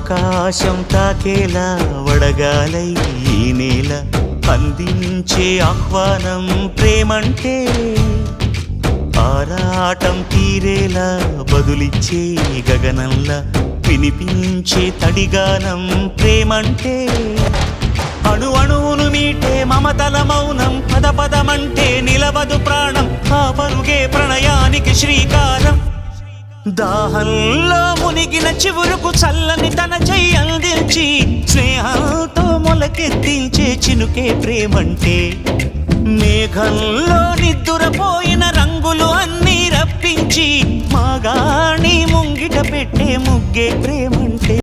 ఆకాశం తాకేలా వడగాలై ఈ నేల అందించే ఆహ్వానం ప్రేమంటే ఆరాటం తీరేలా బదులిచ్చే గగనంలా వినిపించే తడిగానం ప్రేమంటే అణు అణువును మీటే మమతల మౌనం పద పదమంటే నిలవదు ప్రాణం ఆ పరుగే ప్రణయానికి శ్రీకారం దాహంలో మునిగిన చివురుకు చల్లని తన చెయ్యి అందించి స్నేహంతో మొలకెత్తించే చినుకే ప్రేమంటే మేఘంలో నిద్దురపోయిన రంగులు అన్నీ రప్పించి మాగాణి ముంగిట పెట్టే ముగ్గే ప్రేమంటే